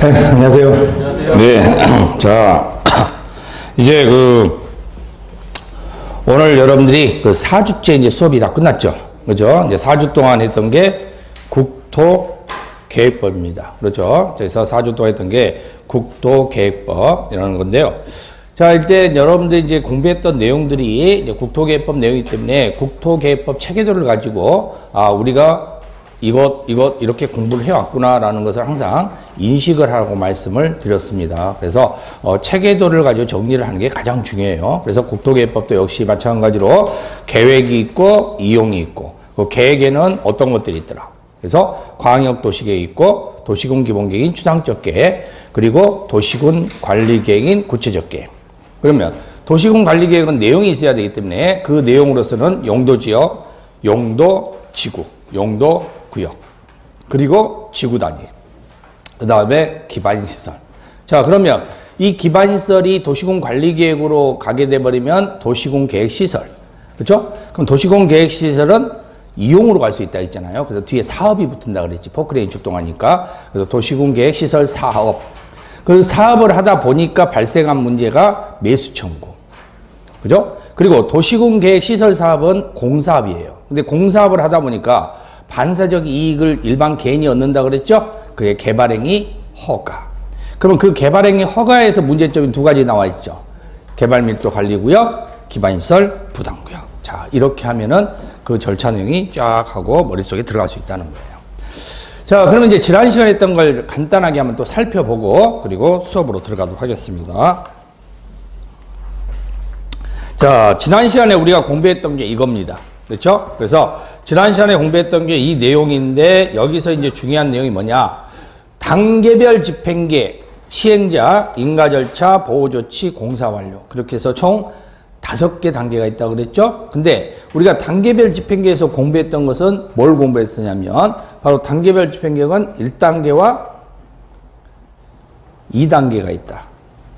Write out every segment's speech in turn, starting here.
네, 안녕하세요. 네. 자, 이제 오늘 여러분들이 4주째 이제 수업이 다 끝났죠. 그죠? 이제 4주 동안 했던 게 국토계획법입니다. 그렇죠? 그래서 4주 동안 했던 게 국토계획법이라는 건데요. 자, 일단 여러분들이 이제 공부했던 내용들이 이제 국토계획법 내용이기 때문에 국토계획법 체계도를 가지고, 우리가 이것 이렇게 공부를 해왔구나라는 것을 항상 인식을 하라고 말씀을 드렸습니다. 그래서 체계도를 가지고 정리를 하는 게 가장 중요해요. 그래서 국토계획법도 역시 마찬가지로 계획이 있고 이용이 있고, 그 계획에는 어떤 것들이 있더라. 그래서 광역도시계획이 있고, 도시군 기본계획인 추상적 계획, 그리고 도시군 관리계획인 구체적 계획. 그러면 도시군 관리계획은 내용이 있어야 되기 때문에 그 내용으로서는 용도지역, 용도지구, 용도구역, 그리고 지구단위, 그 다음에 기반시설. 자, 그러면 이 기반시설이 도시군 관리계획으로 가게 돼버리면 도시군 계획시설. 그렇죠? 그럼 도시군 계획시설은 이용으로 갈 수 있다 했잖아요. 그래서 뒤에 사업이 붙은다 그랬지. 포크레인 출동하니까. 그래서 도시군 계획시설 사업. 그 사업을 하다 보니까 발생한 문제가 매수 청구. 그죠? 그리고 도시군 계획시설 사업은 공사업이에요. 근데 공사업을 하다 보니까 반사적 이익을 일반 개인이 얻는다 그랬죠? 그게 개발행위 허가. 그러면 그 개발행위 허가에서 문제점이 두 가지 나와 있죠. 개발밀도 관리구역, 기반시설 부담구역. 자, 이렇게 하면은 그 절차 내용이 쫙 하고 머릿속에 들어갈 수 있다는 거예요. 자, 그러면 이제 지난 시간에 했던 걸 간단하게 한번 또 살펴보고, 그리고 수업으로 들어가도록 하겠습니다. 자, 지난 시간에 우리가 공부했던 게 이겁니다. 그렇죠? 그래서 지난 시간에 공부했던 게 이 내용인데, 여기서 이제 중요한 내용이 뭐냐? 단계별 집행계획, 시행자, 인가 절차, 보호조치, 공사 완료. 그렇게 해서 총 5개 단계가 있다고 그랬죠? 근데 우리가 단계별 집행계획에서 공부했던 것은 뭘 공부했었냐면, 바로 단계별 집행계획은 1단계와 2단계가 있다.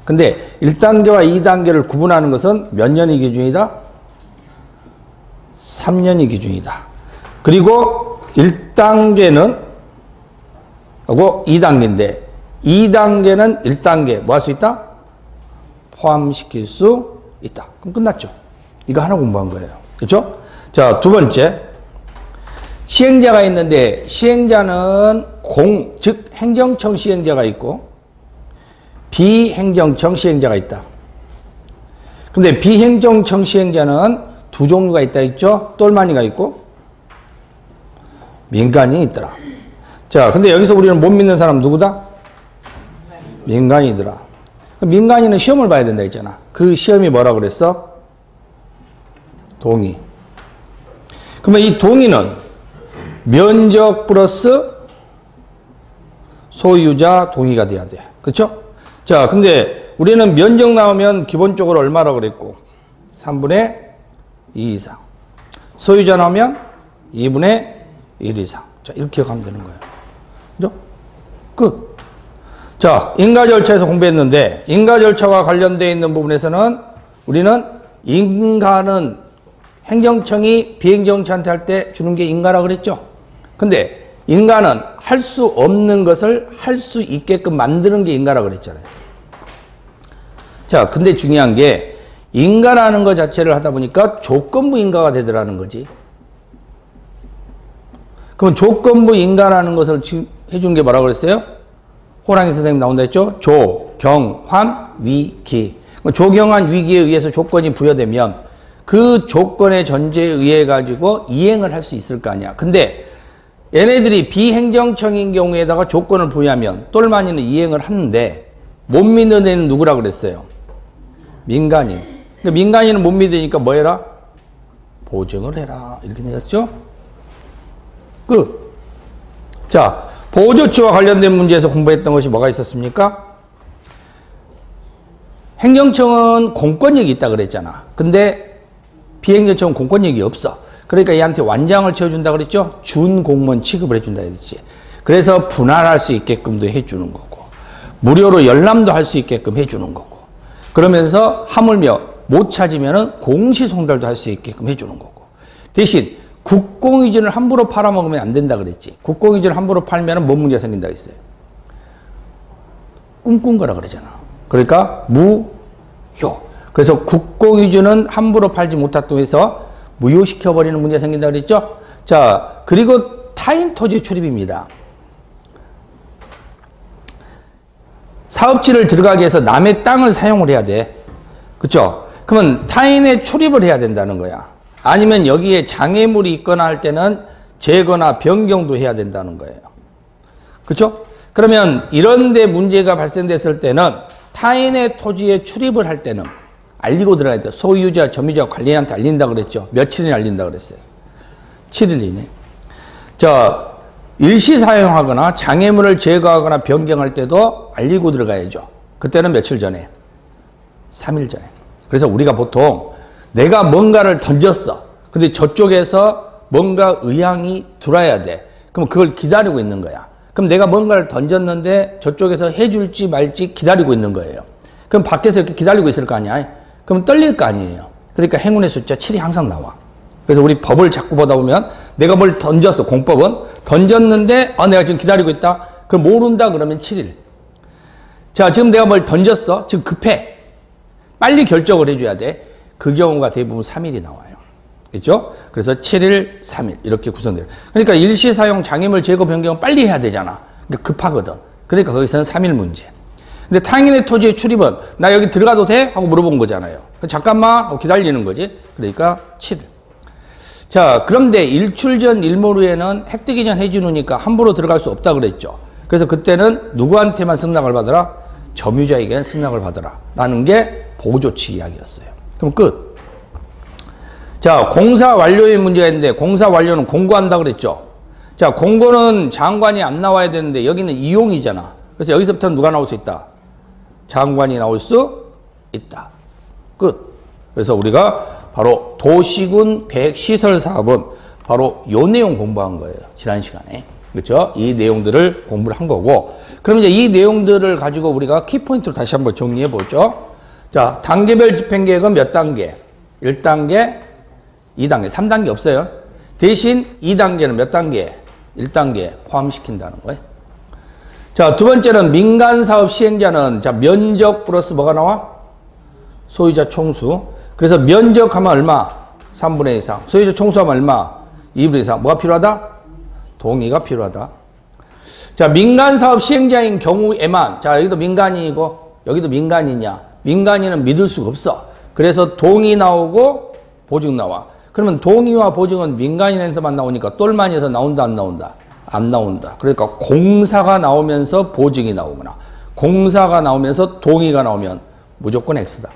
근데 1단계와 2단계를 구분하는 것은 몇 년이 기준이다? 3년이 기준이다. 그리고 1단계는 하고 2단계인데, 2단계는 1단계 뭐 할 수 있다? 포함시킬 수 있다. 그럼 끝났죠. 이거 하나 공부한 거예요. 그렇죠? 자, 두 번째. 시행자가 있는데, 시행자는 즉 행정청 시행자가 있고 비행정청 시행자가 있다. 근데 비행정청 시행자는 두 종류가 있다 했죠? 똘마니가 있고 민간인이 있더라. 자, 근데 여기서 우리는 못 믿는 사람 누구다? 민간인이더라. 민간인은 시험을 봐야 된다 했잖아. 그 시험이 뭐라 그랬어? 동의. 그러면 이 동의는 면적 플러스 소유자 동의가 돼야 돼. 그렇죠? 자, 근데 우리는 면적 나오면 기본적으로 얼마라고 그랬고? 3분의 2 이상. 소유자 나오면 2분의 1 이상. 자, 이렇게 기억하면 되는 거예요. 그죠? 끝. 자, 인가 절차에서 공부했는데, 인가 절차와 관련되어 있는 부분에서는 우리는 인가는 행정청이 비행정청한테 할 때 주는 게 인가라고 그랬죠? 근데 인가는 할 수 없는 것을 할 수 있게끔 만드는 게 인가라고 그랬잖아요. 자, 근데 중요한 게 인가라는 것 자체를 하다 보니까 조건부 인가가 되더라는 거지. 그럼 조건부 인가라는 것을 해준 게 뭐라고 그랬어요? 호랑이 선생님 나온다 했죠? 조, 경, 환, 위, 기. 조경한 위기에 의해서 조건이 부여되면 그 조건의 전제에 의해 가지고 이행을 할 수 있을 거 아니야. 근데 얘네들이 비행정청인 경우에다가 조건을 부여하면 똘마니는 이행을 하는데 못 믿는 애는 누구라고 그랬어요? 민간인. 그러니까 민간인은 못 믿으니까 뭐 해라? 보증을 해라. 이렇게 되었죠? 끝. 자, 보호조치와 관련된 문제에서 공부했던 것이 뭐가 있었습니까? 행정청은 공권력이 있다 그랬잖아. 근데 비행정청은 공권력이 없어. 그러니까 얘한테 완장을 채워준다 그랬죠? 준공무원 취급을 해준다 그랬지. 그래서 분할할 수 있게끔도 해주는 거고, 무료로 열람도 할 수 있게끔 해주는 거고, 그러면서 하물며 못 찾으면은 공시송달도 할 수 있게끔 해주는 거고, 대신 국공유지를 함부로 팔아먹으면 안 된다 그랬지. 국공유지를 함부로 팔면은 뭔 문제가 생긴다 했어요? 꿈꾼 거라 그러잖아. 그러니까 무효. 그래서 국공유주는 함부로 팔지 못했다고 해서 무효시켜버리는 문제가 생긴다 그랬죠. 자, 그리고 타인 토지 출입입니다. 사업지를 들어가기 위해서 남의 땅을 사용을 해야 돼. 그쵸? 그러면 타인의 출입을 해야 된다는 거야. 아니면 여기에 장애물이 있거나 할 때는 제거나 변경도 해야 된다는 거예요. 그쵸? 그러면 이런 데 문제가 발생됐을 때는 타인의 토지에 출입을 할 때는 알리고 들어가야 돼. 소유자, 점유자, 관리인한테 알린다 그랬죠. 며칠이나 알린다 그랬어요. 7일 이내. 자, 일시 사용하거나 장애물을 제거하거나 변경할 때도 알리고 들어가야죠. 그때는 며칠 전에? 3일 전에. 그래서 우리가 보통 내가 뭔가를 던졌어. 근데 저쪽에서 뭔가 의향이 들어와야 돼. 그럼 그걸 기다리고 있는 거야. 그럼 내가 뭔가를 던졌는데 저쪽에서 해줄지 말지 기다리고 있는 거예요. 그럼 밖에서 이렇게 기다리고 있을 거 아니야. 그럼 떨릴 거 아니에요. 그러니까 행운의 숫자 7이 항상 나와. 그래서 우리 법을 자꾸 보다 보면 내가 뭘 던졌어. 공법은 던졌는데 내가 지금 기다리고 있다. 그럼 모른다 그러면 7일. 자, 지금 내가 뭘 던졌어. 지금 급해. 빨리 결정을 해줘야 돼. 그 경우가 대부분 3일이 나와요. 그렇죠? 그래서 7일, 3일 이렇게 구성돼요. 그러니까 일시 사용 장애물 제거 변경은 빨리 해야 되잖아. 그러니까 급하거든. 그러니까 거기서는 3일 문제. 근데 타인의 토지에 출입은 나 여기 들어가도 돼? 하고 물어본 거잖아요. 잠깐만 하고 기다리는 거지. 그러니까 7일. 자, 그런데 일출 전 일몰 후에는 해 뜨기 전 해지우니까 함부로 들어갈 수 없다 그랬죠. 그래서 그때는 누구한테만 승낙을 받으라? 점유자에게는 승낙을 받으라. 라는 게 보호조치 이야기였어요. 그럼 끝. 자, 공사 완료의 문제가 있는데 공사 완료는 공고한다 그랬죠. 자, 공고는 장관이 안 나와야 되는데 여기는 이용이잖아. 그래서 여기서부터는 누가 나올 수 있다? 장관이 나올 수 있다. 끝. 그래서 우리가 바로 도시군 계획시설 사업은 바로 요 내용 공부한 거예요. 지난 시간에. 그렇죠? 이 내용들을 공부를 한 거고. 그럼 이제 이 내용들을 가지고 우리가 키포인트로 다시 한번 정리해 보죠. 자, 단계별 집행계획은 몇 단계? 1단계, 2단계, 3단계 없어요. 대신 2단계는 몇 단계? 1단계 포함시킨다는 거예요. 자, 두 번째는 민간사업 시행자는 자, 면적 플러스 뭐가 나와? 소유자 총수. 그래서 면적하면 얼마? 3분의 2 이상. 소유자 총수하면 얼마? 2분의 2 이상. 뭐가 필요하다? 동의가 필요하다. 자, 민간사업 시행자인 경우에만, 자, 여기도 민간인이고, 여기도 민간인이야. 민간인은 믿을 수가 없어. 그래서 동의 나오고, 보증 나와. 그러면 동의와 보증은 민간인에서만 나오니까 똘마니에서 나온다, 안 나온다? 안 나온다. 그러니까 공사가 나오면서 보증이 나오거나, 공사가 나오면서 동의가 나오면 무조건 X다.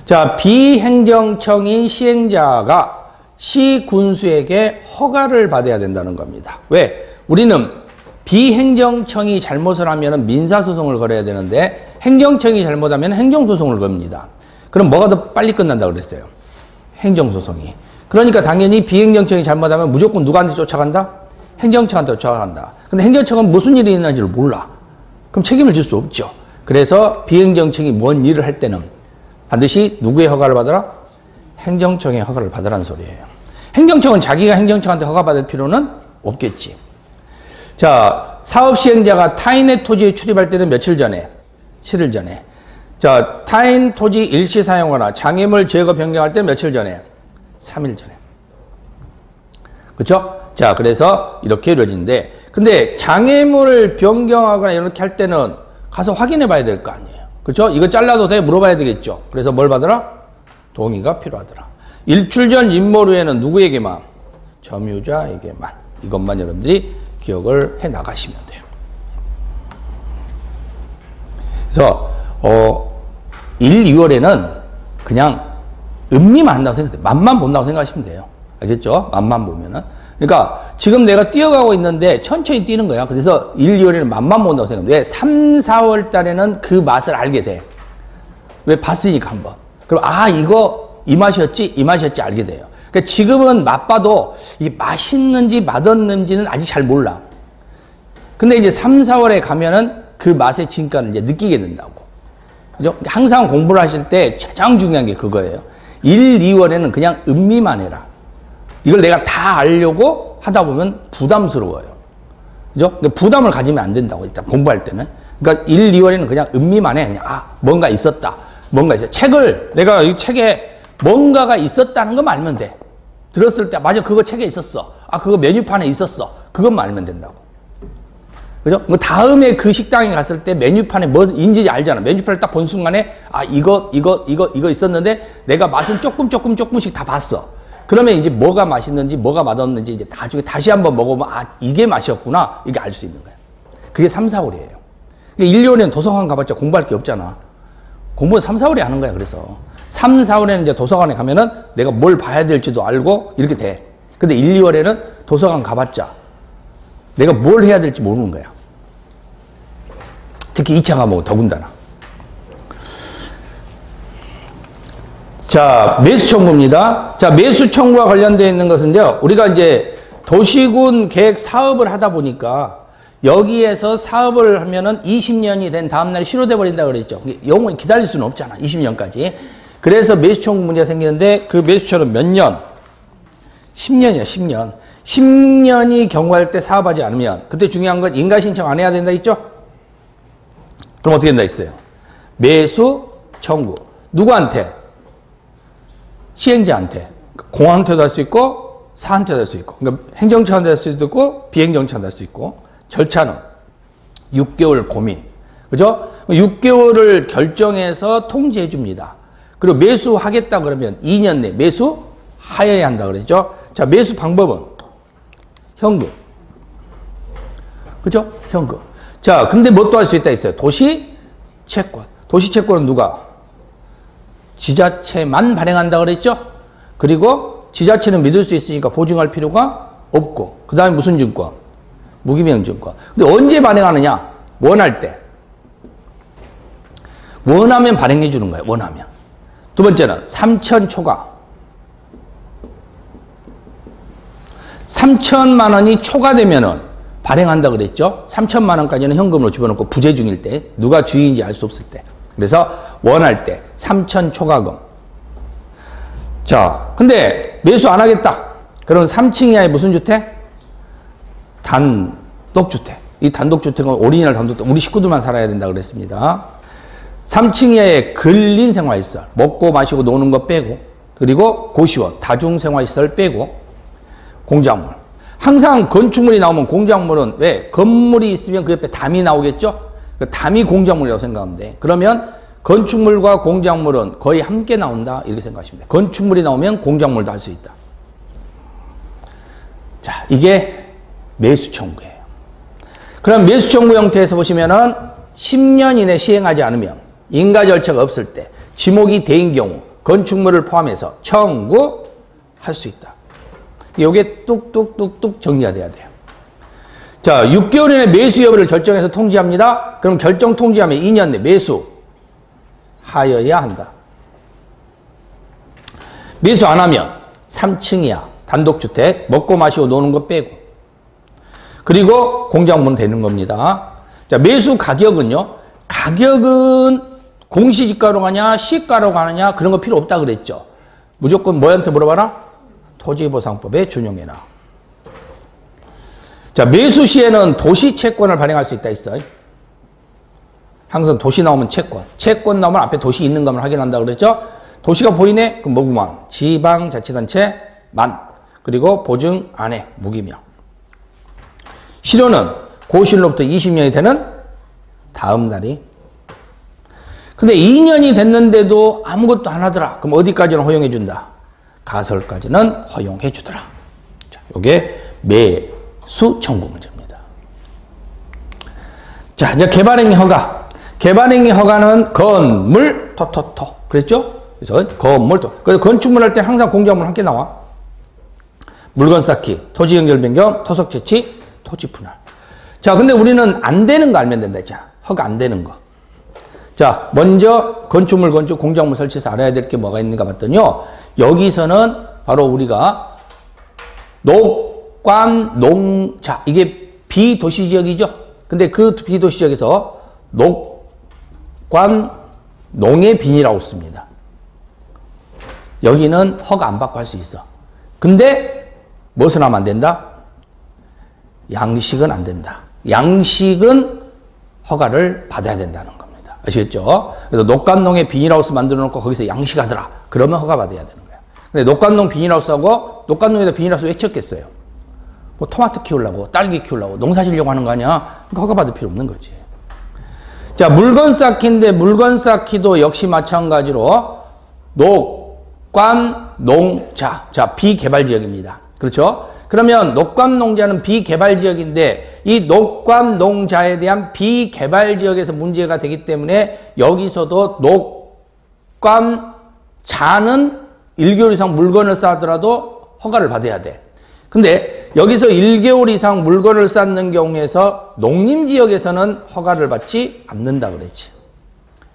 자, 비행정청인 시행자가 시군수에게 허가를 받아야 된다는 겁니다. 왜? 우리는 비행정청이 잘못을 하면 민사소송을 걸어야 되는데 행정청이 잘못하면 행정소송을 겁니다. 그럼 뭐가 더 빨리 끝난다 그랬어요? 행정소송이. 그러니까 당연히 비행정청이 잘못하면 무조건 누구한테 쫓아간다? 행정청한테 쫓아간다. 근데 행정청은 무슨 일이 있는지를 몰라. 그럼 책임을 질 수 없죠. 그래서 비행정청이 뭔 일을 할 때는 반드시 누구의 허가를 받아라? 행정청의 허가를 받으라는 소리예요. 행정청은 자기가 행정청한테 허가받을 필요는 없겠지. 자, 사업 시행자가 타인의 토지에 출입할 때는 며칠 전에? 7일 전에. 자, 타인 토지 일시 사용하거나 장애물 제거 변경할 때 며칠 전에? 3일 전에. 그렇죠? 자, 그래서 이렇게 이루어지는데 근데 장애물을 변경하거나 이렇게 할 때는 가서 확인해 봐야 될 거 아니에요. 그렇죠? 이거 잘라도 돼? 물어봐야 되겠죠. 그래서 뭘 받으라? 동의가 필요하더라. 일출 전 임몰 후에는 누구에게만? 점유자에게만. 이것만 여러분들이 기억을 해 나가시면 돼요. 그래서 1, 2월에는 그냥 음미만 한다고 생각해요. 맛만 본다고 생각하시면 돼요. 알겠죠? 맛만 보면은. 그러니까 지금 내가 뛰어가고 있는데 천천히 뛰는 거야. 그래서 1, 2월에는 맛만 본다고 생각해요. 왜? 3, 4월 달에는 그 맛을 알게 돼. 왜? 봤으니까 한번. 그럼 이거 이 맛이었지? 이 맛이었지? 알게 돼요. 그러니까 지금은 맛봐도 이게 맛있는지 맛없는지는 아직 잘 몰라. 근데 이제 3, 4월에 가면은 그 맛의 진가를 이제 느끼게 된다고. 그죠? 항상 공부를 하실 때 가장 중요한 게 그거예요. 1, 2월에는 그냥 음미만 해라. 이걸 내가 다 알려고 하다 보면 부담스러워요. 그죠? 그러니까 부담을 가지면 안 된다고, 일단 공부할 때는. 그러니까 1, 2월에는 그냥 음미만 해. 그냥, 뭔가 있었다. 뭔가 있어. 내가 이 책에 뭔가가 있었다는 것만 알면 돼. 들었을 때, 맞아, 그거 책에 있었어. 그거 메뉴판에 있었어. 그것만 알면 된다고. 그죠? 뭐 다음에 그 식당에 갔을 때 메뉴판에 뭐인지 알잖아. 메뉴판을 딱 본 순간에, 이거 있었는데 내가 맛은 조금씩 다 봤어. 그러면 이제 뭐가 맛있는지, 뭐가 맛없는지 이제 나중에 다시 한번 먹어보면, 이게 맛이었구나. 이게 알 수 있는 거야. 그게 3, 4월이에요. 1, 2월에는 도서관 가봤자 공부할 게 없잖아. 공부는 3, 4월에 하는 거야, 그래서. 3, 4월에는 이제 도서관에 가면은 내가 뭘 봐야 될지도 알고 이렇게 돼. 근데 1, 2월에는 도서관 가봤자 내가 뭘 해야 될지 모르는 거야. 특히 2차 과목은 더군다나. 자, 매수 청구입니다. 자, 매수 청구와 관련되어 있는 것은요, 우리가 이제 도시군 계획 사업을 하다 보니까 여기에서 사업을 하면은 20년이 된 다음날 실효돼 버린다 그랬죠. 영원히 기다릴 수는 없잖아. 20년까지. 그래서 매수 청구 문제가 생기는데 그 매수처는 몇 년? 10년이야, 10년. 10년이 경과할 때 사업하지 않으면 그때 중요한 건 인가 신청 안 해야 된다 했죠? 그럼 어떻게 된다 했어요? 매수 청구. 누구한테? 시행자한테. 공항한테도 할 수 있고 사한테도 할 수 있고. 그러니까 행정처한테 할 수도 있고 비행정처한테 할 수 있고. 절차는 6개월 고민. 그죠? 6개월을 결정해서 통지해 줍니다. 그리고 매수하겠다 그러면 2년 내 매수하여야 한다 그랬죠? 자, 매수 방법은 현금. 그죠? 현금. 자, 근데 뭐 또 할 수 있다 했어요? 도시 채권. 도시 채권은 누가? 지자체만 발행한다 그랬죠? 그리고 지자체는 믿을 수 있으니까 보증할 필요가 없고. 그 다음에 무슨 증권? 무기명 증권. 근데 언제 발행하느냐? 원할 때. 원하면 발행해 주는 거예요. 원하면. 두 번째는 3천 초과. 3천만 원이 초과되면은 발행한다 그랬죠? 3천만 원까지는 현금으로 집어넣고 부재 중일 때, 누가 주인인지 알 수 없을 때. 그래서 원할 때 3천 초과금. 자, 근데 매수 안 하겠다. 그럼 3층 이하의 무슨 주택? 단독주택. 이 단독주택은 오리지널 단독주택. 우리 식구들만 살아야 된다 그랬습니다. 3층 이하의 근린 생활시설. 먹고 마시고 노는 거 빼고. 그리고 고시원, 다중생활시설 빼고. 공작물. 항상 건축물이 나오면 공작물은 왜? 건물이 있으면 그 옆에 담이 나오겠죠? 그 담이 공작물이라고 생각하면 돼. 그러면 건축물과 공작물은 거의 함께 나온다. 이렇게 생각하시면 돼. 건축물이 나오면 공작물도 할 수 있다. 자, 이게 매수 청구예요. 그럼 매수 청구 형태에서 보시면은 10년 이내 시행하지 않으면 인가 절차가 없을 때 지목이 돼인 경우 건축물을 포함해서 청구할 수 있다. 요게 뚝뚝뚝뚝 정리가 돼야 돼요. 자, 6개월 이내 매수 여부를 결정해서 통지합니다. 그럼 결정 통지하면 2년 내 매수 하여야 한다. 매수 안 하면 3층 이하 단독주택 먹고 마시고 노는 거 빼고. 그리고 공작물은 되는 겁니다. 자, 매수 가격은요. 가격은 공시지가로 가냐 시가로 가느냐 그런 거 필요 없다 그랬죠. 무조건 뭐한테 물어봐라? 토지보상법에 준용해라. 자, 매수 시에는 도시채권을 발행할 수 있다 했어요. 항상 도시 나오면 채권. 채권 나오면 앞에 도시 있는 것만 확인한다 그랬죠. 도시가 보이네? 그럼 뭐구만. 지방자치단체만. 그리고 보증 안 해. 무기명. 실효는 고실로부터 20년이 되는 다음 날이. 근데 2년이 됐는데도 아무것도 안 하더라. 그럼 어디까지는 허용해 준다? 가설까지는 허용해 주더라. 자, 요게 매수 청구 문제입니다. 자, 이제 개발행위 허가. 개발행위 허가는 건물 토토토. 그랬죠? 그래서 건물 토. 그래서 건축물 할 때 항상 공작물 함께 나와. 물건 쌓기, 토지 연결 변경, 토속 채취, 토지 분할. 자, 근데 우리는 안 되는 거 알면 된다 했잖아. 허가 안 되는 거. 자, 먼저 건축물 건축 공작물 설치해서 알아야 될 게 뭐가 있는가 봤더니요. 여기서는 바로 우리가 녹관 농, 자, 이게 비도시 지역이죠. 근데 그 비도시 지역에서 녹관 농의 빈이라고 씁니다. 여기는 허가 안 받고 할 수 있어. 근데 무엇은 하면 안 된다? 양식은 안 된다. 양식은 허가를 받아야 된다는 겁니다. 아시겠죠? 그래서 녹감농에 비닐하우스 만들어 놓고 거기서 양식하더라. 그러면 허가 받아야 되는 거야. 근데 녹감농 비닐하우스하고 녹감농에다 비닐하우스 왜 쳤겠어요? 뭐 토마토 키우려고, 딸기 키우려고, 농사 지려고 하는 거 아니야? 그러니까 허가 받을 필요 없는 거지. 자, 물건 쌓기인데 물건 쌓기도 역시 마찬가지로 녹, 농자. 자, 비개발지역입니다. 그렇죠? 그러면 녹감농자는 비개발지역인데 이 녹감농자에 대한 비개발지역에서 문제가 되기 때문에 여기서도 녹감자는 1개월 이상 물건을 쌓더라도 허가를 받아야 돼. 근데 여기서 1개월 이상 물건을 쌓는 경우에서 농림지역에서는 허가를 받지 않는다 그랬지.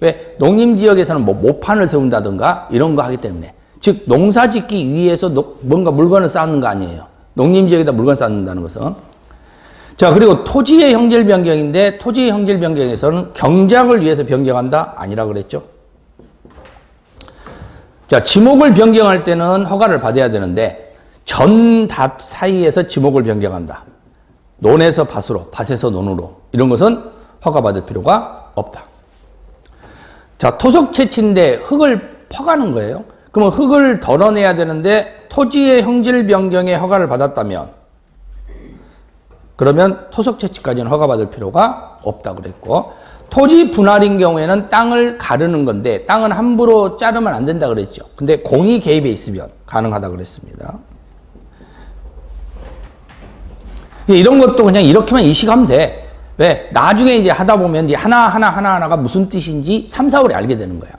왜? 농림지역에서는 뭐 모판을 세운다든가 이런 거 하기 때문에. 즉 농사 짓기 위해서 뭔가 물건을 쌓는 거 아니에요. 농림지역에다 물건 쌓는다는 것은. 자, 그리고 토지의 형질 변경인데 토지의 형질 변경에서는 경작을 위해서 변경한다? 아니라 그랬죠. 자, 지목을 변경할 때는 허가를 받아야 되는데 전답 사이에서 지목을 변경한다. 논에서 밭으로, 밭에서 논으로 이런 것은 허가받을 필요가 없다. 자, 토속 채취인데 흙을 퍼가는 거예요. 그러면 흙을 덜어내야 되는데 토지의 형질 변경에 허가를 받았다면 그러면 토속 채취까지는 허가받을 필요가 없다 그랬고 토지 분할인 경우에는 땅을 가르는 건데 땅은 함부로 자르면 안 된다 그랬죠. 근데 공이 개입해 있으면 가능하다 그랬습니다. 이런 것도 그냥 이렇게만 인식하면 돼. 왜? 나중에 이제 하다 보면 이제 하나하나가 무슨 뜻인지 3, 4월에 알게 되는 거야.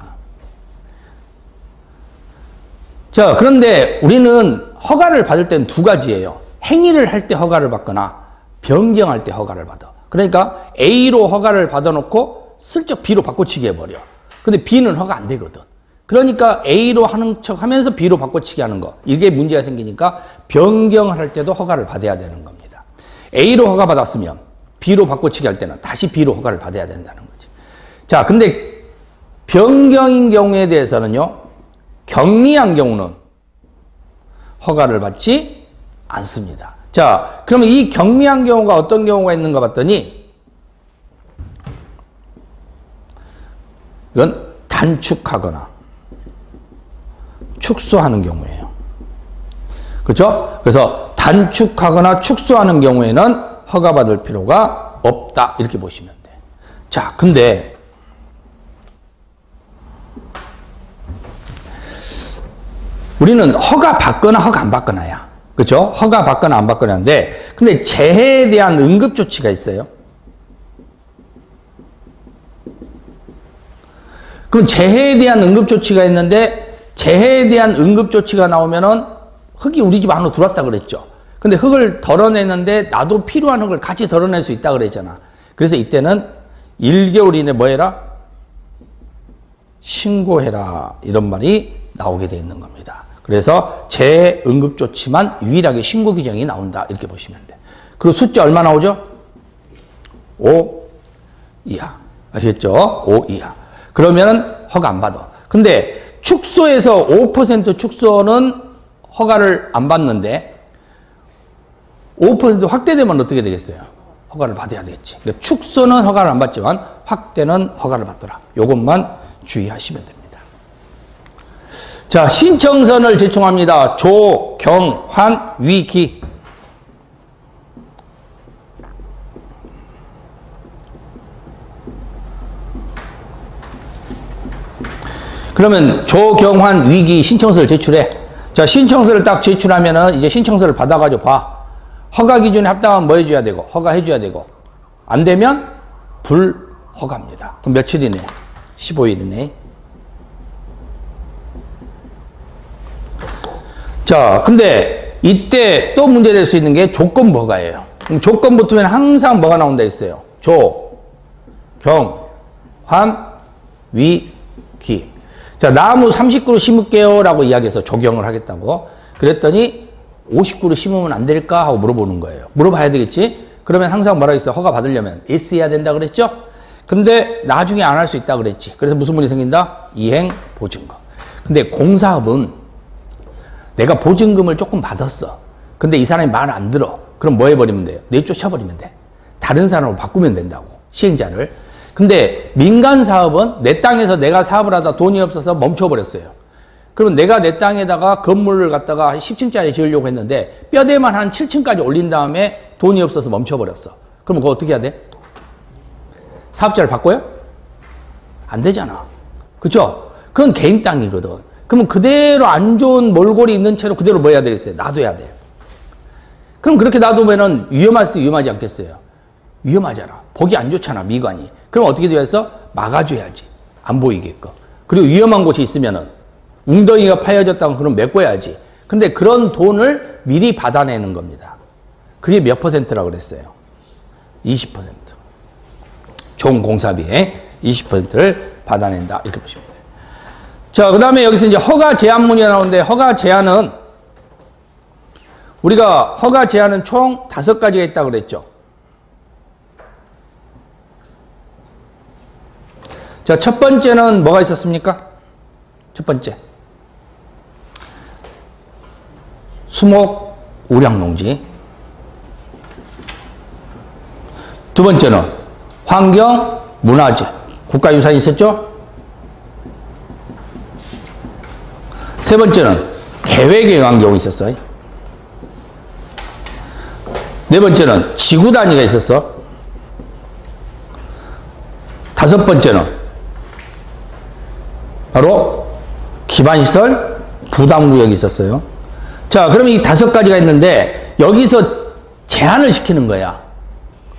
자, 그런데 우리는 허가를 받을 때는 두 가지예요. 행위를 할 때 허가를 받거나 변경할 때 허가를 받아. 그러니까 A로 허가를 받아놓고 슬쩍 B로 바꿔치기 해버려. 근데 B는 허가 안 되거든. 그러니까 A로 하는 척 하면서 B로 바꿔치기 하는 거. 이게 문제가 생기니까 변경을 할 때도 허가를 받아야 되는 겁니다. A로 허가 받았으면 B로 바꿔치기 할 때는 다시 B로 허가를 받아야 된다는 거지. 자, 근데 변경인 경우에 대해서는요. 경미한 경우는 허가를 받지 않습니다. 자, 그러면 이 경미한 경우가 어떤 경우가 있는가 봤더니 이건 단축하거나 축소하는 경우예요. 그렇죠? 그래서 단축하거나 축소하는 경우에는 허가받을 필요가 없다. 이렇게 보시면 돼. 자, 근데 우리는 허가 받거나 허가 안 받거나야. 그렇죠? 허가 받거나 안 받거나인데 근데 재해에 대한 응급조치가 있어요. 그럼 재해에 대한 응급조치가 있는데 재해에 대한 응급조치가 나오면은 흙이 우리 집 안으로 들어왔다 그랬죠. 근데 흙을 덜어내는데 나도 필요한 흙을 같이 덜어낼 수 있다 그랬잖아. 그래서 이때는 1개월 이내 뭐 해라? 신고해라. 이런 말이 나오게 돼 있는 겁니다. 그래서 재해 응급조치만 유일하게 신고 규정이 나온다. 이렇게 보시면 돼. 그리고 숫자 얼마 나오죠? 5 이하. 아시겠죠? 5 이하. 그러면은 허가 안 받아. 근데 축소에서 5% 축소는 허가를 안 받는데 5% 확대되면 어떻게 되겠어요? 허가를 받아야 되겠지. 그러니까 축소는 허가를 안 받지만 확대는 허가를 받더라. 요것만 주의하시면 됩니다. 자, 신청서를 제출합니다. 조, 경, 환, 위, 기. 그러면 조, 경, 환, 위, 기 신청서를 제출해. 자, 신청서를 딱 제출하면은 이제 신청서를 받아가지고 봐. 허가 기준에 합당하면 뭐 해줘야 되고, 허가해줘야 되고, 안 되면 불허가입니다. 그럼 며칠이네? 15일이네. 자, 근데 이때 또 문제될 수 있는 게 조건부 허가예요. 그럼 조건 붙으면 항상 뭐가 나온다 했어요? 조, 경, 환, 위, 기. 자, 나무 30그루 심을게요 라고 이야기해서 조경을 하겠다고. 그랬더니 50그루 심으면 안 될까 하고 물어보는 거예요. 물어봐야 되겠지? 그러면 항상 뭐라고 했어요? 허가 받으려면 S 해야 된다 그랬죠? 근데 나중에 안 할 수 있다 그랬지. 그래서 무슨 문이 생긴다? 이행 보증금. 근데 공사업은 내가 보증금을 조금 받았어. 근데 이 사람이 말 안 들어. 그럼 뭐 해버리면 돼요? 내쫓아버리면 돼. 다른 사람으로 바꾸면 된다고. 시행자를. 근데 민간 사업은 내 땅에서 내가 사업을 하다 돈이 없어서 멈춰버렸어요. 그러면 내가 내 땅에다가 건물을 갖다가 한 10층짜리 지으려고 했는데 뼈대만 한 7층까지 올린 다음에 돈이 없어서 멈춰버렸어. 그럼 그거 어떻게 해야 돼? 사업자를 바꿔요? 안 되잖아. 그쵸? 그건 개인 땅이거든. 그러면 그대로 안 좋은 몰골이 있는 채로 그대로 뭐 해야 되겠어요? 놔둬야 돼. 그럼 그렇게 놔두면은 위험하지 않겠어요? 위험하잖아. 보기 안 좋잖아, 미관이. 그럼 어떻게 되어서 막아줘야지. 안 보이게끔. 그리고 위험한 곳이 있으면은 웅덩이가 파여졌다고 그럼 메꿔야지. 근데 그런 돈을 미리 받아내는 겁니다. 그게 몇 %라고 그랬어요? 20%. 총 공사비의 20%를 받아낸다. 이렇게 보시면 돼요. 자, 그 다음에 여기서 이제 허가 제한문이 나오는데, 허가 제한은, 우리가 허가 제한은 총 5가지가 있다고 그랬죠. 자, 첫 번째는 뭐가 있었습니까? 첫 번째. 수목, 우량농지. 두 번째는 환경, 문화재. 국가유산이 있었죠? 세 번째는 계획에 의한 경우 있었어요. 네 번째는 지구 단위가 있었어. 다섯 번째는 바로 기반시설 부담구역이 있었어요. 자, 그럼 이 5가지가 있는데 여기서 제한을 시키는 거야.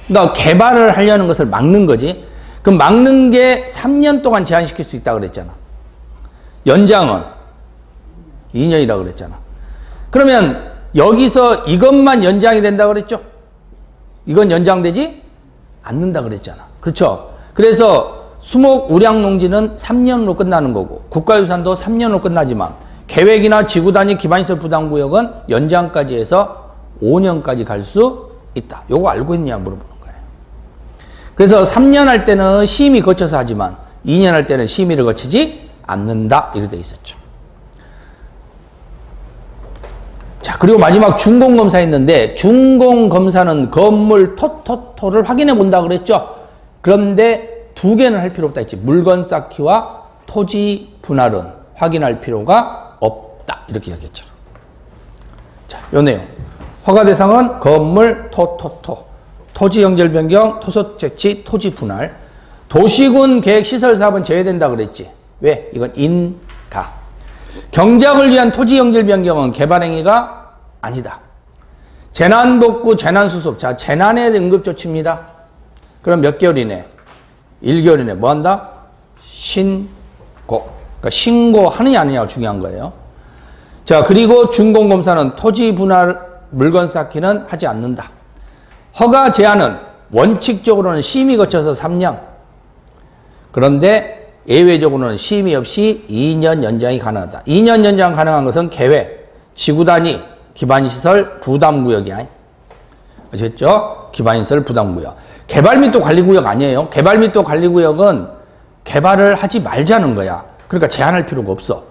그러니까 개발을 하려는 것을 막는 거지. 그럼 막는 게 3년 동안 제한시킬 수 있다고 그랬잖아. 연장은 2년이라고 그랬잖아. 그러면 여기서 이것만 연장이 된다고 그랬죠? 이건 연장되지 않는다 그랬잖아. 그렇죠? 그래서 수목 우량농지는 3년으로 끝나는 거고 국가유산도 3년으로 끝나지만 계획이나 지구단위 기반시설 부담구역은 연장까지 해서 5년까지 갈 수 있다. 요거 알고 있냐 물어보는 거예요. 그래서 3년 할 때는 심의 거쳐서 하지만 2년 할 때는 심의를 거치지 않는다. 이렇게 돼 있었죠. 자, 그리고 마지막 준공검사 있는데 준공검사는 건물 토를 확인해 본다 그랬죠. 그런데 2개는 할 필요 없다 했지. 물건 쌓기와 토지 분할은 확인할 필요가 없다. 이렇게 이야기했죠. 자, 요 내용. 허가 대상은 건물, 토지 연결 변경, 토속 채취, 토지 분할. 도시군 계획 시설 사업은 제외된다 그랬지. 왜? 이건 인가. 경작을 위한 토지 연결 변경은 개발 행위가 아니다. 재난복구, 재난수습. 자, 재난에 응급조치입니다. 그럼 몇 개월 이내? 1개월 이내 뭐 한다? 신고. 그러니까 신고하느냐 아니냐가 중요한 거예요. 자, 그리고 준공검사는 토지 분할, 물건 쌓기는 하지 않는다. 허가 제한은 원칙적으로는 심의 거쳐서 3년. 그런데 예외적으로는 심의 없이 2년 연장이 가능하다. 2년 연장 가능한 것은 계획, 지구단위, 기반시설, 부담구역이야. 아셨죠? 기반시설, 부담구역. 개발 및 또 관리구역 아니에요. 개발 및 또 관리구역은 개발을 하지 말자는 거야. 그러니까 제한할 필요가 없어.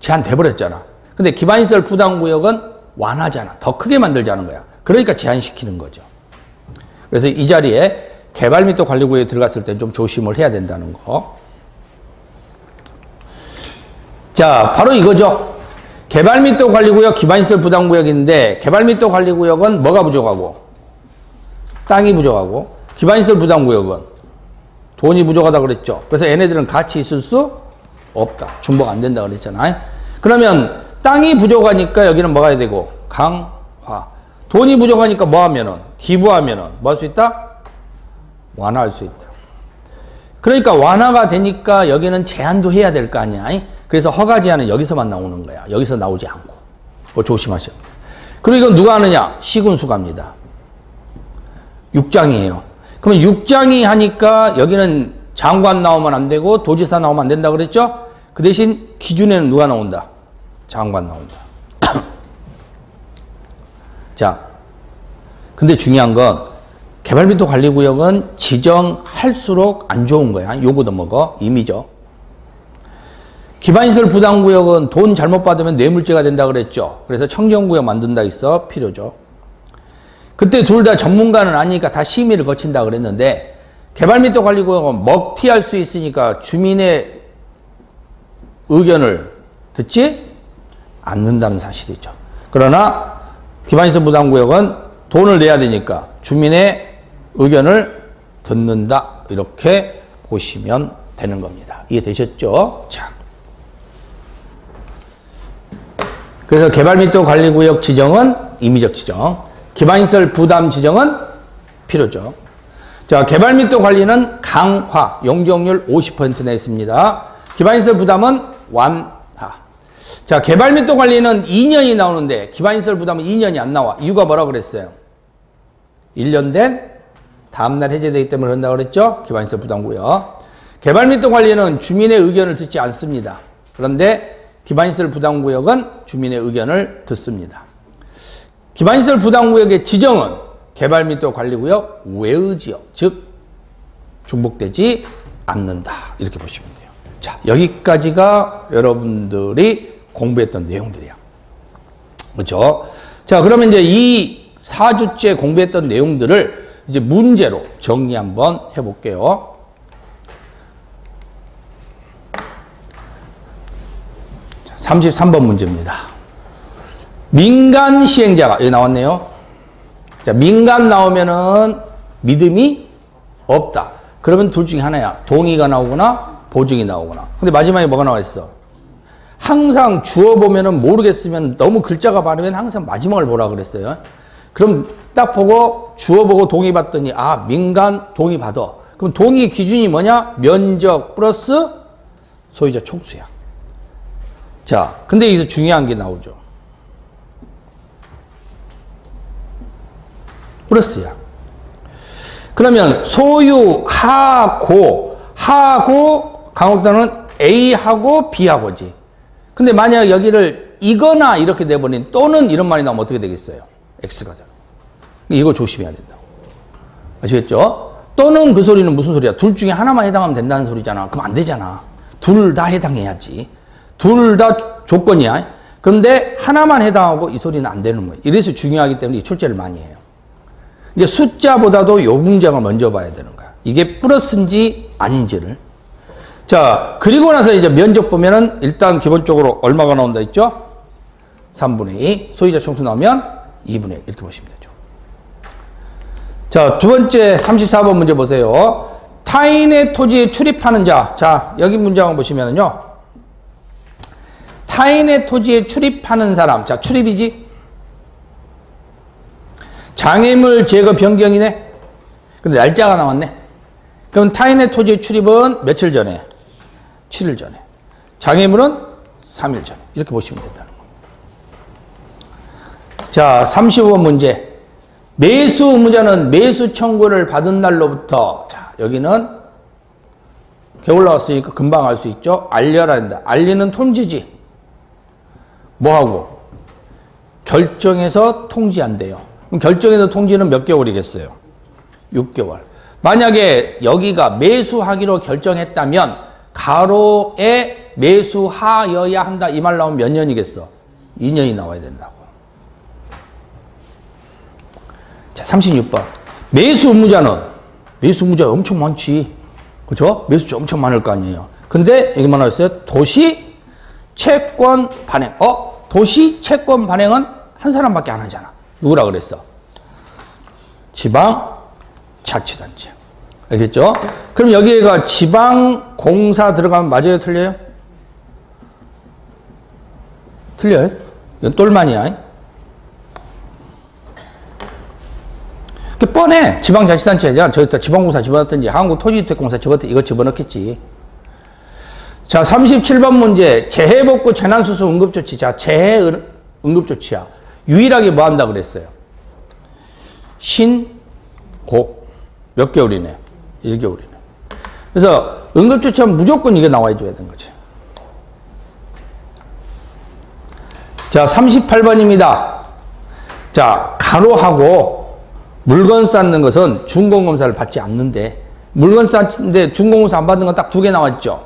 제한돼버렸잖아. 근데 기반시설, 부담구역은 완화잖아. 더 크게 만들자는 거야. 그러니까 제한시키는 거죠. 그래서 이 자리에 개발 및 또 관리구역에 들어갔을 때 좀 조심을 해야 된다는 거. 자, 바로 이거죠. 개발 및 또 관리구역, 기반시설 부담구역인데 개발 및 또 관리구역은 뭐가 부족하고? 땅이 부족하고 기반시설 부담구역은 돈이 부족하다 그랬죠. 그래서 얘네들은 같이 있을 수 없다. 중복 안 된다 그랬잖아요. 그러면 땅이 부족하니까 여기는 뭐가 해야 되고? 강화. 돈이 부족하니까 뭐 하면은? 기부하면은 뭐 할 수 있다? 완화할 수 있다. 그러니까 완화가 되니까 여기는 제한도 해야 될 거 아니야. 그래서 허가 제한은 여기서만 나오는 거야. 여기서 나오지 않고. 뭐 조심하셔. 그리고 이건 누가 하느냐? 시군수가 합니다. 6장이에요. 그러면 6장이 하니까 여기는 장관 나오면 안 되고 도지사 나오면 안 된다 그랬죠? 그 대신 기준에는 누가 나온다? 장관 나온다. 자, 근데 중요한 건 개발 및 또 관리구역은 지정할수록 안 좋은 거야. 요거도 먹어. 임의죠. 기반시설 부담구역은 돈 잘못 받으면 뇌물죄가 된다 그랬죠. 그래서 청정구역 만든다 있어. 필요죠. 그때 둘 다 전문가는 아니니까 다 심의를 거친다 그랬는데 개발밀도관리구역은 먹튀할 수 있으니까 주민의 의견을 듣지 않는다는 사실이죠. 그러나 기반시설 부담구역은 돈을 내야 되니까 주민의 의견을 듣는다. 이렇게 보시면 되는 겁니다. 이해되셨죠? 자. 그래서 개발밀도관리구역 지정은 임의적 지정, 기반시설 부담 지정은 필요죠. 자, 개발밀도 관리는 강화, 용적률 50% 내있습니다. 기반시설 부담은 완화. 자, 개발밀도 관리는 2년이 나오는데 기반시설 부담은 2년이 안 나와. 이유가 뭐라고 그랬어요? 1년 된 다음날 해제되기 때문에 그런다고 그랬죠? 기반시설 부담구역. 개발밀도 관리는 주민의 의견을 듣지 않습니다. 그런데 기반시설 부담구역은 주민의 의견을 듣습니다. 기반시설 부담구역의 지정은 개발밀도 관리구역 외의지역, 즉 중복되지 않는다. 이렇게 보시면 돼요. 자, 여기까지가 여러분들이 공부했던 내용들이야. 그렇죠? 자, 그러면 이제 이 4주째 공부했던 내용들을 이제 문제로 정리 한번 해볼게요. 자, 33번 문제입니다. 민간 시행자가 여기 나왔네요. 자, 민간 나오면은 믿음이 없다. 그러면 둘 중에 하나야. 동의가 나오거나 보증이 나오거나. 근데 마지막에 뭐가 나와 있어? 항상 주어 보면은 모르겠으면 너무 글자가 많으면 항상 마지막을 보라 그랬어요. 그럼 딱 보고 주어 보고 동의 받더니 아, 민간 동의 받아. 그럼 동의 기준이 뭐냐? 면적 플러스 소유자 총수야. 자, 근데 여기서 중요한 게 나오죠. 플러스야. 그러면 소유하고 강옥단은 A하고 B하고지. 근데 만약 여기를 이거나 이렇게 내버린 또는 이런 말이 나오면 어떻게 되겠어요? X가 돼. 이거 조심해야 된다고. 아시겠죠? 또는 그 소리는 무슨 소리야? 둘 중에 하나만 해당하면 된다는 소리잖아. 그럼 안 되잖아. 둘 다 해당해야지. 둘 다 조건이야. 그런데 하나만 해당하고 이 소리는 안 되는 거예요. 이래서 중요하기 때문에 출제를 많이 해요. 이제 숫자보다도 요 문장을 먼저 봐야 되는 거야. 이게 플러스인지 아닌지를. 자, 그리고 나서 이제 면적 보면은 일단 기본적으로 얼마가 나온다 했죠? 3분의 2. 소유자 총수 나오면 2분의 1. 이렇게 보시면 되죠. 자, 두 번째 34번 문제 보세요. 타인의 토지에 출입하는 자. 자, 여기 문장을 보시면은요. 타인의 토지에 출입하는 사람. 자, 출입이지? 장애물 제거 변경이네. 근데 날짜가 나왔네. 그럼 타인의 토지의 출입은 며칠 전에? 7일 전에. 장애물은 3일 전에. 이렇게 보시면 된다는 거. 자, 35번 문제. 매수 의무자는 매수 청구를 받은 날로부터, 자, 여기는 겨울 나왔으니까 금방 알 수 있죠. 알려라 한다. 알리는 통지지. 뭐하고? 결정해서 통지한대요. 그럼 결정해서 통지는 몇 개월이겠어요? 6개월. 만약에 여기가 매수하기로 결정했다면 가로에 매수하여야 한다. 이 말 나오면 몇 년이겠어? 2년이 나와야 된다고. 자, 36번. 매수 의무자 엄청 많지. 그렇죠? 매수자 엄청 많을 거 아니에요. 근데 여기만 나왔어요. 도시 채권 발행. 도시 채권 발행은 한 사람밖에 안 하잖아. 누구라 그랬어? 지방자치단체. 알겠죠? 그럼 여기가 지방공사 들어가면 맞아요? 틀려요? 틀려요? 이건 똘만이야. 그 뻔해. 지방자치단체야. 저기다 지방공사 집어넣든지 한국토지주택공사 집어넣든지 이거 집어넣겠지. 자, 37번 문제. 재해복구 재난수습 응급조치. 자, 재해 응급조치야. 유일하게 뭐 한다 그랬어요? 신고. 몇 개월이네? 1개월이네. 그래서 응급조치하면 무조건 이게 나와줘야 되는 거지. 자, 38번입니다. 자, 가로하고 물건 쌓는 것은 준공검사를 받지 않는데, 물건 쌓는데 준공검사 안 받는 건 딱 두 개 나왔죠.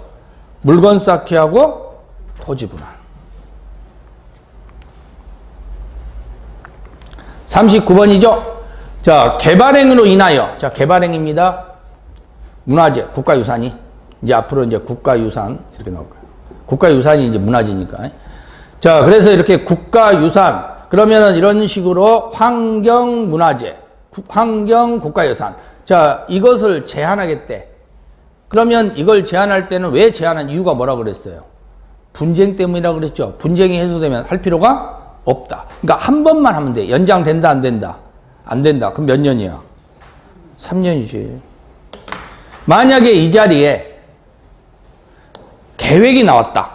물건 쌓기 하고 토지 분할. 39번이죠. 자, 개발행위로 인하여. 자, 개발행위입니다. 문화재, 국가유산이. 이제 앞으로 이제 국가유산 이렇게 나올 거예요. 국가유산이 이제 문화재니까. 자, 그래서 이렇게 국가유산. 그러면은 이런 식으로 환경문화재, 환경국가유산. 자, 이것을 제한하겠대. 그러면 이걸 제한할 때는 왜 제한한 이유가 뭐라고 그랬어요? 분쟁 때문이라고 그랬죠. 분쟁이 해소되면 할 필요가 없다. 그러니까 한 번만 하면 돼. 연장된다, 안 된다? 안 된다. 그럼 몇 년이야? 3년이지. 만약에 이 자리에 계획이 나왔다.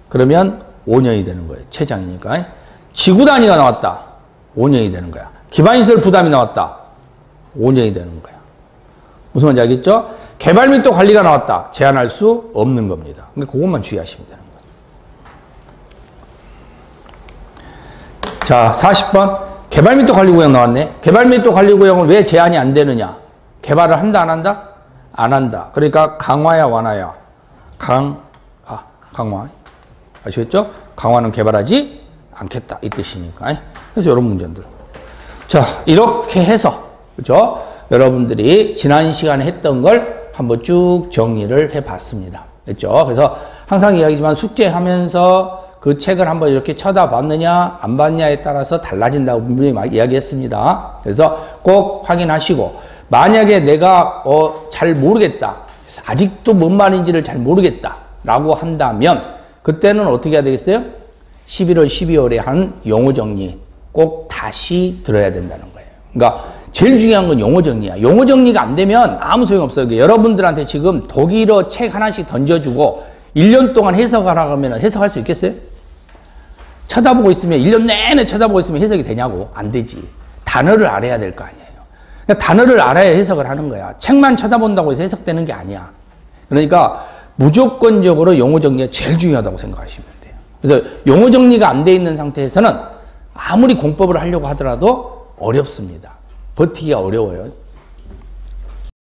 그러면 5년이 되는 거예요. 최장이니까. 지구 단위가 나왔다. 5년이 되는 거야. 기반시설 부담이 나왔다. 5년이 되는 거야. 무슨 말인지 알겠죠? 개발 및 또 관리가 나왔다. 제한할 수 없는 겁니다. 그러니까 그것만 주의하시면 되는 거예요. 자, 40번. 개발 및 또 관리구역 나왔네. 개발 및 또 관리구역은 왜 제한이 안 되느냐? 개발을 한다, 안 한다? 안 한다. 그러니까 강화야, 완화야? 강화. 아시겠죠? 강화는 개발하지 않겠다. 이 뜻이니까. 그래서 이런 문제들. 자, 이렇게 해서, 그죠? 여러분들이 지난 시간에 했던 걸 한번 쭉 정리를 해 봤습니다. 됐죠? 그래서 항상 이야기지만 숙제하면서 그 책을 한번 이렇게 쳐다봤느냐, 안 봤냐에 따라서 달라진다고 분명히 이야기했습니다. 그래서 꼭 확인하시고, 만약에 내가 잘 모르겠다, 아직도 뭔 말인지를 잘 모르겠다 라고 한다면 그때는 어떻게 해야 되겠어요? 11월, 12월에 한 용어 정리 꼭 다시 들어야 된다는 거예요. 그러니까 제일 중요한 건 용어 정리야. 용어 정리가 안 되면 아무 소용없어요. 그러니까 여러분들한테 지금 독일어 책 하나씩 던져주고 1년 동안 해석하라고 하면 해석할 수 있겠어요? 쳐다보고 있으면 1년 내내 쳐다보고 있으면 해석이 되냐고. 안 되지. 단어를 알아야 될 거 아니에요. 그러니까 단어를 알아야 해석을 하는 거야. 책만 쳐다본다고 해서 해석되는 게 아니야. 그러니까 무조건적으로 용어 정리가 제일 중요하다고 생각하시면 돼요. 그래서 용어 정리가 안 돼 있는 상태에서는 아무리 공법을 하려고 하더라도 어렵습니다. 버티기가 어려워요.